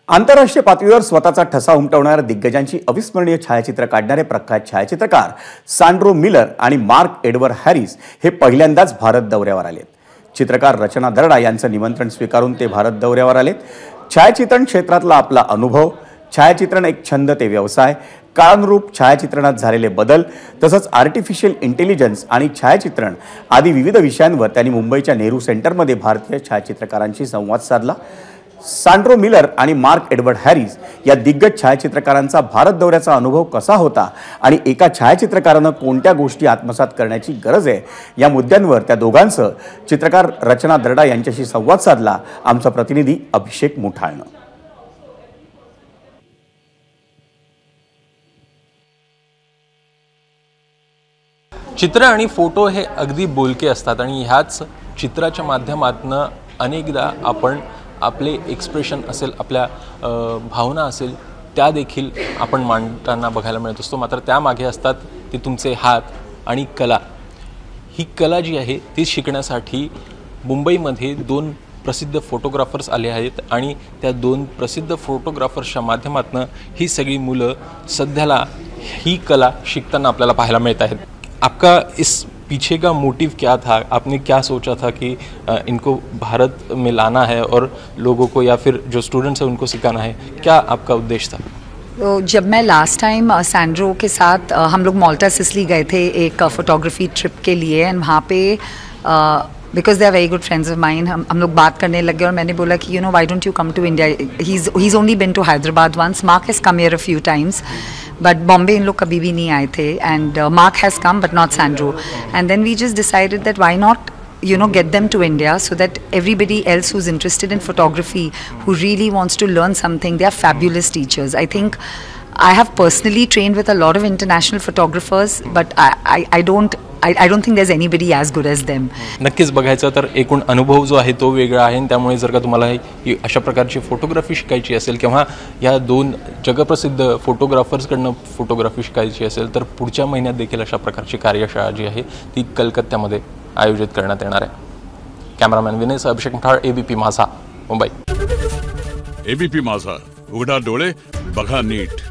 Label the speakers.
Speaker 1: आंतरराष्ट्रीय पातळीवर स्वतःचा ठसा उमटवणाऱ्या दिग्गजांची अविस्मरणीय छायाचित्र काढणारे प्रख्यात छायाचित्रकार सॅन्ड्रो मिलर आणि मार्क एडवर्ड हॅरिस हे पहिल्यांदाच भारत दौऱ्यावर आलेत। चित्रकार रचना दर्डा यांचं निमंत्रण स्वीकारून ते भारत दौऱ्यावर आलेत। छायाचित्रण क्षेत्रातला आपला अनुभव, छायाचित्रण एक छंद ते व्यवसाय, काळानुरूप छायाचित्रणात झालेले बदल तसंच आर्टिफिशियल इंटेलिजन्स आणि छायाचित्रण आदी विविध विषयांवर त्यांनी मुंबईच्या नेहरू सेंटरमध्ये भारतीय छायाचित्रकारांशी संवाद साधला। सॅन्ड्रो मिलर आणि मार्क एडवर्ड हॅरिस या दिग्गज छायाचित्रकारांचा भारत दौऱ्याचा अनुभव कसा होता आणि एका छायाचित्रकारानं कोणत्या गोष्टी आत्मसात करण्याची गरज आहे या मुद्द्यांवर त्या दोघांसह चित्रकार रचना दर्डा यांच्याशी संवाद साधला आमचा प्रतिनिधी अभिषेक मुठाळनं।
Speaker 2: चित्र आणि फोटो हे अगदी बोलके असतात आणि ह्याच चित्राच्या माध्यमातून अनेकदा आपण आपले एक्सप्रेशन असेल, आपल्या भावना असेल त्या देखील आपण मांडताना बघायला मिळत असतो। मात्र त्यामागे असतात ते तुमचे हात आणि कला। ही कला जी आहे ती शिकण्यासाठी मुंबईमध्ये दोन प्रसिद्ध फोटोग्राफर्स आले आहेत आणि त्या दोन प्रसिद्ध फोटोग्राफर्सच्या माध्यमातून ही सगळी मुलं सध्याला ही कला शिकताना आपल्याला पाहायला मिळत आहेत। आपका इस पीछे का मोटिव क्या था? आपने क्या सोचा था कि इनको भारत में लाना है और लोगों को या फिर जो स्टूडेंट्स हैं उनको सिखाना है? क्या आपका उद्देश्य था?
Speaker 3: तो जब मैं लास्ट टाइम सैंड्रो के साथ हम लोग माल्टा सिसिली गए थे एक फोटोग्राफी ट्रिप के लिए एंड वहाँ पे because they are very good friends of mine हम लोग बात करने लगे और मैंने बोला कि why don't you come to India. He is only been to Hyderabad once. Mark has come here a few times but Bombay इन लोग कभी भी नहीं आए थे and Mark has come but not Sandro and then we just decided that why not get them to India so that everybody else who's interested in photography, who really wants to learn something, they are fabulous teachers. I think I have personally trained with a lot of international photographers, but I don't think there's anybody as good as them.
Speaker 2: नक्कीच बघायचं तर एकूण अनुभव जो आहे तो वेगळा आहे। त्यामुळे जर का तुम्हाला ही अशा प्रकारची फोटोग्राफी शिकायची असेल किंवा या दोन जगप्रसिद्ध फोटोग्राफर्सकडनं फोटोग्राफी शिकायची असेल तर पुढच्या महिन्यात देखील अशा प्रकारची कार्यशाळा जी आहे ती कलकत्त्यामध्ये आयोजित करण्यात येणार आहे। कॅमेरामॅन विनय अभिषेक मुठाळ, एबीपी माझा, मुंबई।
Speaker 4: एबीपी माझा, उघडा डोळे बघा नीट।